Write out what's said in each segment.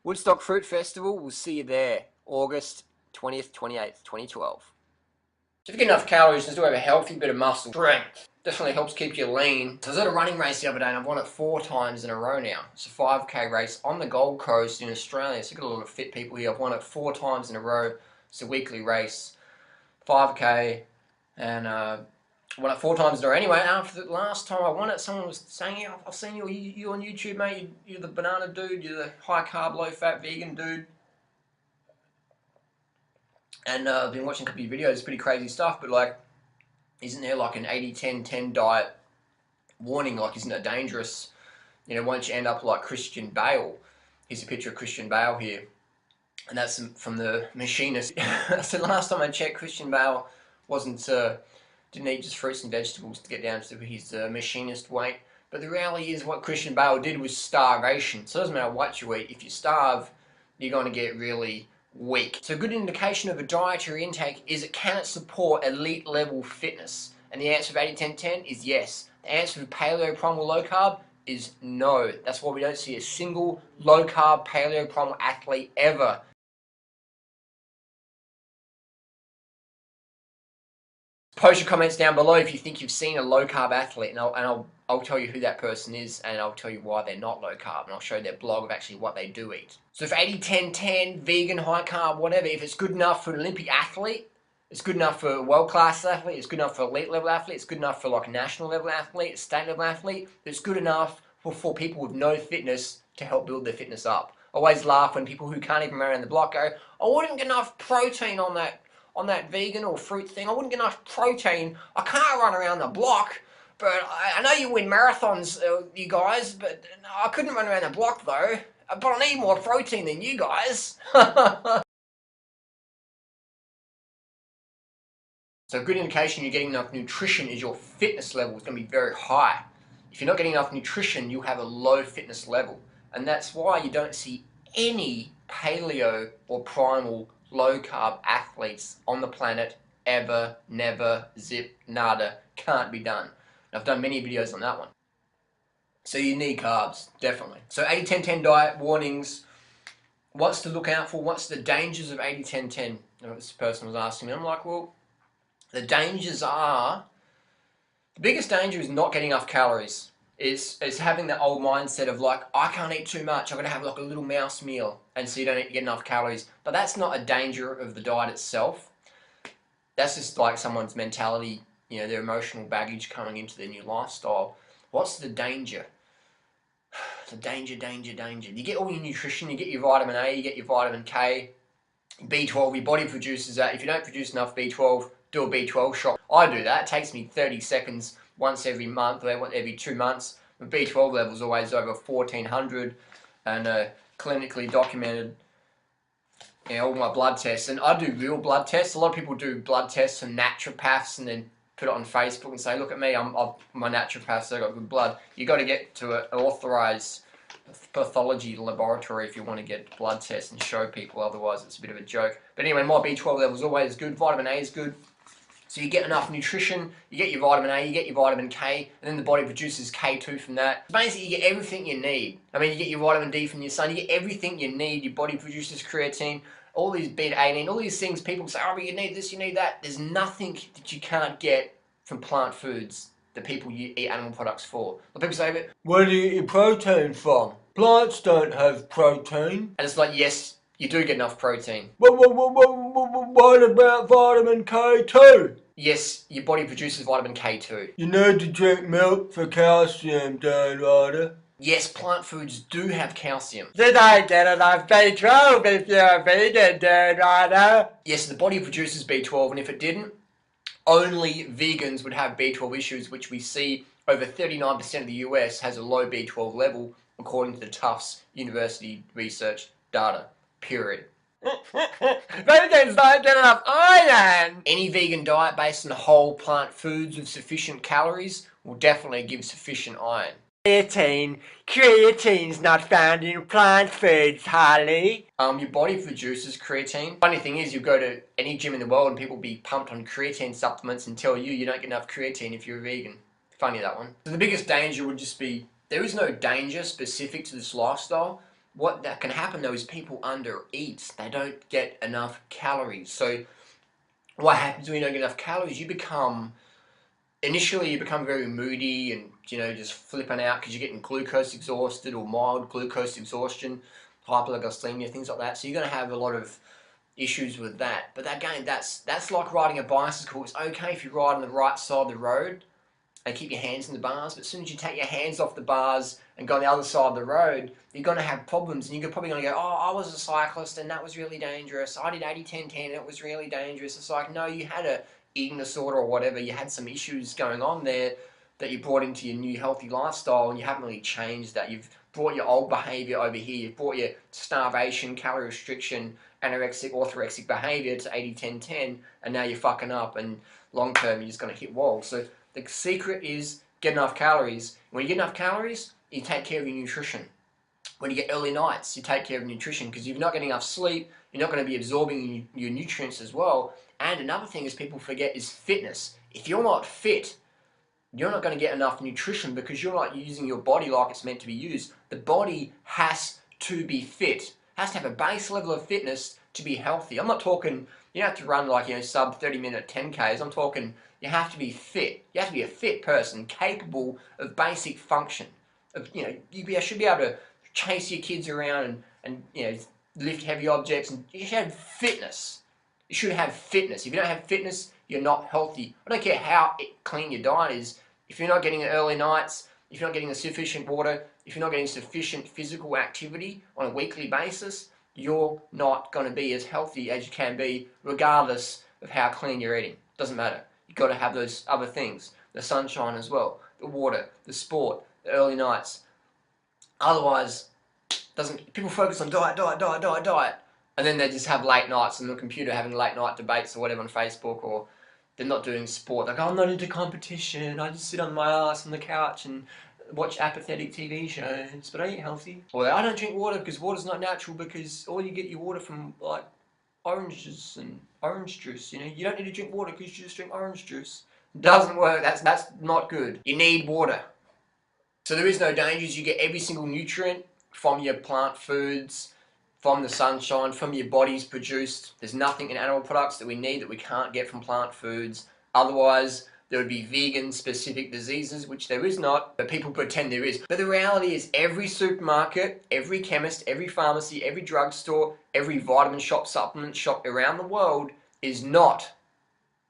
Woodstock Fruit Festival, we'll see you there, August 20th, 28th, 2012. So if you get enough calories, just do have a healthy bit of muscle strength. Definitely helps keep you lean. So I was at a running race the other day and I've won it 4 times in a row now. It's a 5k race on the Gold Coast in Australia. So you've got a lot of fit people here. I've won it 4 times in a row. It's a weekly race, 5k, and won it 4 times in a row. Anyway, after the last time I won it, someone was saying, yeah, I've seen you on YouTube, mate. You're the banana dude. You're the high carb, low fat vegan dude. And I've been watching a couple of your videos. It's pretty crazy stuff, but like, isn't there like an 80-10-10 diet warning? Like, isn't it dangerous? You know, once you end up like Christian Bale. Here's a picture of Christian Bale here. And that's from The Machinist. So last time I checked, Christian Bale didn't eat just fruits and vegetables to get down to his machinist weight. But the reality is what Christian Bale did was starvation. So it doesn't matter what you eat. If you starve, you're going to get really weak. So a good indication of a dietary intake is can it support elite level fitness? And the answer of 80-10-10 is yes. The answer of paleo primal low carb is no. That's why we don't see a single low carb paleo primal athlete ever. Post your comments down below if you think you've seen a low carb athlete, and I'll tell you who that person is, and I'll tell you why they're not low carb, and I'll show their blog of actually what they do eat. So if 80-10-10, vegan, high carb, whatever, if it's good enough for an Olympic athlete, it's good enough for a world class athlete, it's good enough for elite level athlete, it's good enough for like a national level athlete, a state level athlete, it's good enough for people with no fitness to help build their fitness up. I always laugh when people who can't even run around the block go, I wouldn't get enough protein on that vegan or fruit thing. I wouldn't get enough protein. I can't run around the block, but I know you win marathons, you guys, but I couldn't run around the block though. But I need more protein than you guys. So a good indication you're getting enough nutrition is your fitness level is going to be very high. If you're not getting enough nutrition, you have a low fitness level. And that's why you don't see any paleo or primal low carb athletes on the planet ever, never, zip, nada, can't be done. And I've done many videos on that one. So you need carbs, definitely. So 80-10-10 diet warnings, what's to look out for, what's the dangers of 80-10-10? This person was asking me, I'm like, well, the dangers are, the biggest danger is not getting enough calories. It's having that old mindset of like, I can't eat too much, I'm going to have like a little mouse meal, and so you don't get enough calories. But that's not a danger of the diet itself. That's just like someone's mentality, you know, their emotional baggage coming into their new lifestyle. What's the danger? The danger. You get all your nutrition, you get your vitamin A, you get your vitamin K, B12, your body produces that. If you don't produce enough B12, do a B12 shot. I do that. It takes me 30 seconds once every month, or every 2 months. My B12 level is always over 1400 and clinically documented. You know, all my blood tests. And I do real blood tests. A lot of people do blood tests from naturopaths and then put it on Facebook and say, look at me, I'm my naturopath, so I've got good blood. You've got to get to an authorized pathology laboratory if you want to get blood tests and show people, otherwise it's a bit of a joke. But anyway, my B12 level is always good, vitamin A is good. So you get enough nutrition, you get your vitamin A, you get your vitamin K, and then the body produces K2 from that. Basically, you get everything you need. I mean, you get your vitamin D from your sun, you get everything you need. Your body produces creatine, all these beta-alanine, all these things people say, oh, but you need this, you need that. There's nothing that you can't get from plant foods that people eat animal products for. But people say, but where do you get your protein from? Plants don't have protein. And it's like, yes, you do get enough protein. What about vitamin K2? Yes, your body produces vitamin K2. You need to drink milk for calcium, Dan Ryder. Yes, plant foods do have calcium. Did I get enough B12 if you're a vegan, Dan Ryder? Yes, the body produces B12, and if it didn't, only vegans would have B12 issues, which we see over 39% of the US has a low B12 level, according to the Tufts University research data. Period. Vegans don't get enough iron! Any vegan diet based on whole plant foods with sufficient calories will definitely give sufficient iron. Creatine's not found in plant foods, Harley. Your body produces creatine. Funny thing is, you go to any gym in the world and people be pumped on creatine supplements and tell you don't get enough creatine if you're a vegan. Funny, that one. So the biggest danger would just be, there is no danger specific to this lifestyle, what that can happen though is people undereat. They don't get enough calories. So what happens when you don't get enough calories? Initially you become very moody and, just flipping out because you're getting glucose exhausted or mild glucose exhaustion, hyperglycemia, things like that. So you're going to have a lot of issues with that. But again, that's like riding a bicycle. It's okay if you ride on the right side of the road and keep your hands in the bars, but as soon as you take your hands off the bars and go on the other side of the road, you're going to have problems, and you're probably going to go, oh, I was a cyclist and that was really dangerous. I did 80-10-10 and it was really dangerous. It's like, no, you had a eating disorder or whatever. You had some issues going on there that you brought into your new healthy lifestyle, and you haven't really changed that. You've brought your old behavior over here. You've brought your starvation, calorie restriction, anorexic, orthorexic behavior to 80-10-10, and now you're fucking up, and long term you're just going to hit walls. So the secret is get enough calories. When you get enough calories, you take care of your nutrition. When you get early nights, you take care of nutrition, because if you're not getting enough sleep, you're not going to be absorbing your nutrients as well. And another thing is people forget is fitness. If you're not fit, you're not going to get enough nutrition because you're not using your body like it's meant to be used. The body has to be fit, has to have a base level of fitness to be healthy. I'm not talking, you don't have to run like, sub 30-minute 10Ks. I'm talking you have to be fit. You have to be a fit person capable of basic function. You should be able to chase your kids around and lift heavy objects, and you should have fitness. You should have fitness. If you don't have fitness, you're not healthy. I don't care how clean your diet is. If you're not getting the early nights, if you're not getting sufficient water, if you're not getting sufficient physical activity on a weekly basis, you're not going to be as healthy as you can be, regardless of how clean you're eating. Doesn't matter. You've got to have those other things. The sunshine as well, the water, the sport, the early nights. Otherwise, people focus on diet, and then they just have late nights on the computer having late night debates or whatever on Facebook, or they're not doing sport. Like, oh, I'm not into competition. I just sit on my ass on the couch and watch apathetic TV shows, but I eat healthy. Or I don't drink water because water's not natural, because all you get your water from like oranges and orange juice. You don't need to drink water because you just drink orange juice. Doesn't work. That's not good. You need water. So there is no dangers. You get every single nutrient from your plant foods, from the sunshine, from your body's produced. There's nothing in animal products that we need that we can't get from plant foods. Otherwise, there would be vegan-specific diseases, which there is not, but people pretend there is. But the reality is every supermarket, every chemist, every pharmacy, every drugstore, every vitamin shop, supplement shop around the world is not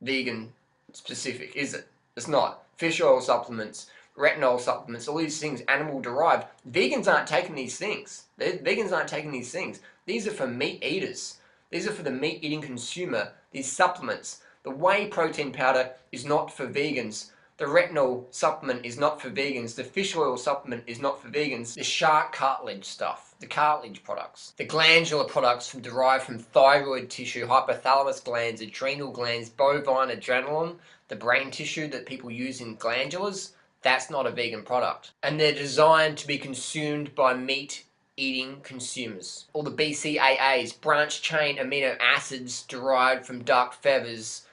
vegan-specific, is it? It's not. Fish oil supplements, retinol supplements, all these things, animal-derived. Vegans aren't taking these things. Vegans aren't taking these things. These are for meat eaters. These are for the meat-eating consumer, these supplements. The whey protein powder is not for vegans. The retinol supplement is not for vegans. The fish oil supplement is not for vegans. The shark cartilage stuff, the cartilage products, the glandular products derived from thyroid tissue, hypothalamus glands, adrenal glands, bovine adrenaline, the brain tissue that people use in glandulars, that's not a vegan product. And they're designed to be consumed by meat-eating consumers. All the BCAAs, branched-chain amino acids derived from duck feathers.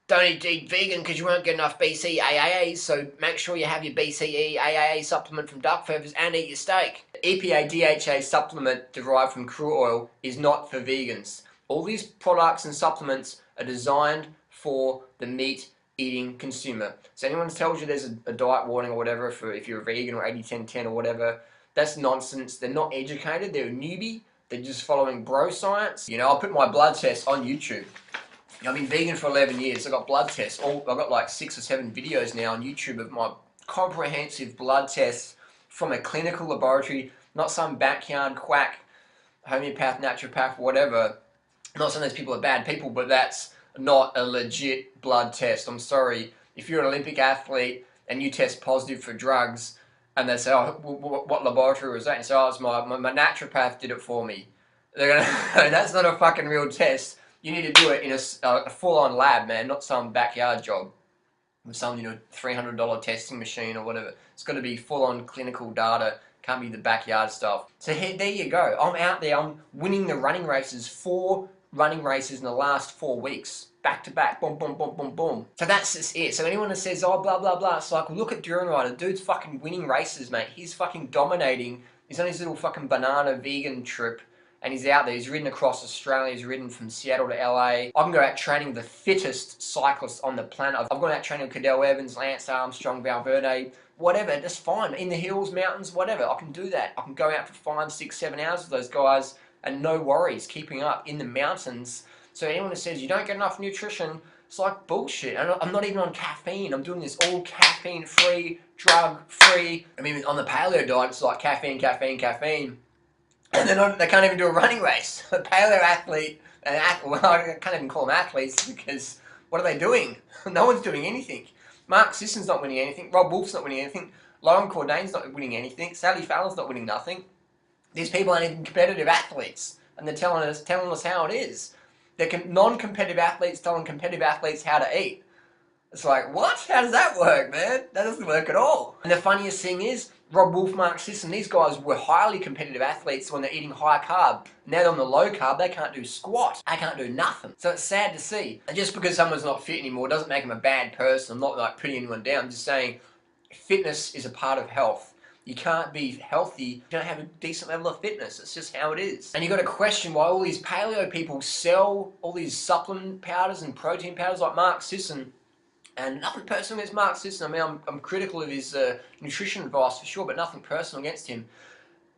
Don't eat vegan because you won't get enough BCAAs, so make sure you have your BCAA supplement from duck feathers and eat your steak. The EPA DHA supplement derived from krill oil is not for vegans. All these products and supplements are designed for the meat-eating consumer. So anyone tells you there's a diet warning or whatever for if you're a vegan or 80-10-10 or whatever, that's nonsense. They're not educated, they're a newbie, they're just following bro science. I'll put my blood test on YouTube. I've been vegan for 11 years. I've got blood tests. I've got like 6 or 7 videos now on YouTube of my comprehensive blood tests from a clinical laboratory, not some backyard quack, homeopath, naturopath, whatever. Not saying those people are bad people, but that's not a legit blood test. I'm sorry. If you're an Olympic athlete and you test positive for drugs, and they say, oh, what laboratory was that? And say, oh, it's my naturopath did it for me. They're gonna, that's not a fucking real test. You need to do it in a full-on lab, man, not some backyard job with some, $300 testing machine or whatever. It's got to be full-on clinical data. Can't be the backyard stuff. So there you go. I'm out there. I'm winning the running races. 4 running races in the last 4 weeks. Back to back. Boom, boom, boom, boom, boom. So that's just it. So anyone that says, oh, blah, blah, blah, it's like, look at Duran Rider. Dude's fucking winning races, mate. He's fucking dominating He's on his little fucking banana vegan trip, and he's out there. He's ridden across Australia. He's ridden from Seattle to LA. I can go out training the fittest cyclists on the planet. I've gone out training with Cadel Evans, Lance Armstrong, Valverde, whatever. That's fine. In the hills, mountains, whatever. I can do that. I can go out for 5, 6, 7 hours with those guys and no worries keeping up in the mountains. So anyone who says you don't get enough nutrition, it's like bullshit. I'm not even on caffeine. I'm doing this all caffeine-free, drug-free. I mean, on the paleo diet, it's like caffeine, caffeine, caffeine. And they can't even do a running race. A paleo athlete, well, I can't even call them athletes because what are they doing? No one's doing anything. Mark Sisson's not winning anything. Rob Wolf's not winning anything. Lauren Cordain's not winning anything. Sally Fallon's not winning nothing. These people aren't even competitive athletes, and they're telling us how it is. They're non-competitive athletes telling competitive athletes how to eat. It's like, what? How does that work, man? That doesn't work at all. And the funniest thing is, Rob Wolf, Mark Sisson, these guys were highly competitive athletes when they're eating high carb. Now they're on the low carb, they can't do squat. They can't do nothing. So it's sad to see. And just because someone's not fit anymore doesn't make them a bad person. I'm not like putting anyone down. I'm just saying fitness is a part of health. You can't be healthy if you don't have a decent level of fitness. It's just how it is. And you got to question why all these paleo people sell all these supplement powders and protein powders like Mark Sisson. And nothing personal against Mark Sisson. I mean, I'm critical of his nutrition advice for sure, but nothing personal against him.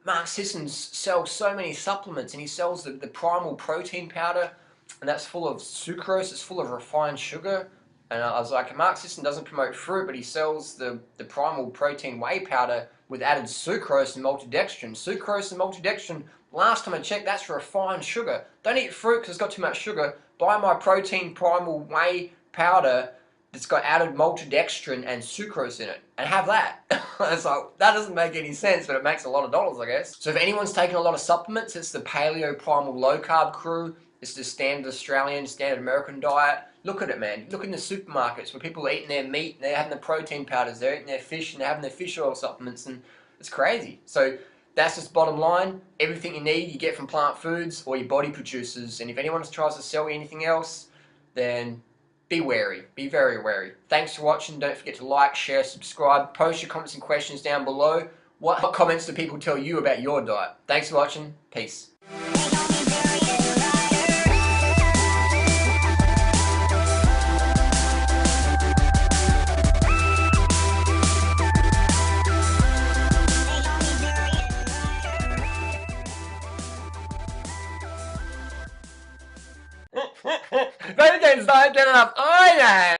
Mark Sisson sells so many supplements, and he sells the primal protein powder, and that's full of sucrose, it's full of refined sugar. And I was like, Mark Sisson doesn't promote fruit, but he sells the primal protein whey powder with added sucrose and maltodextrin. Sucrose and maltodextrin, last time I checked, that's refined sugar. Don't eat fruit because it's got too much sugar. Buy my protein primal whey powder that's got added maltodextrin and sucrose in it, and have that. It's like, that doesn't make any sense, but it makes a lot of dollars, I guess. So if anyone's taking a lot of supplements, it's the paleo primal low carb crew. It's the standard Australian, standard American diet. Look at it, man. Look in the supermarkets where people are eating their meat, and they're having the protein powders, they're eating their fish, and they're having their fish oil supplements, and it's crazy. So that's just bottom line. Everything you need, you get from plant foods or your body produces. And if anyone tries to sell you anything else, then be wary. Be very wary. Thanks for watching. Don't forget to like, share, subscribe. Post your comments and questions down below. What comments do people tell you about your diet? Thanks for watching. Peace. Better get inside, get enough iron!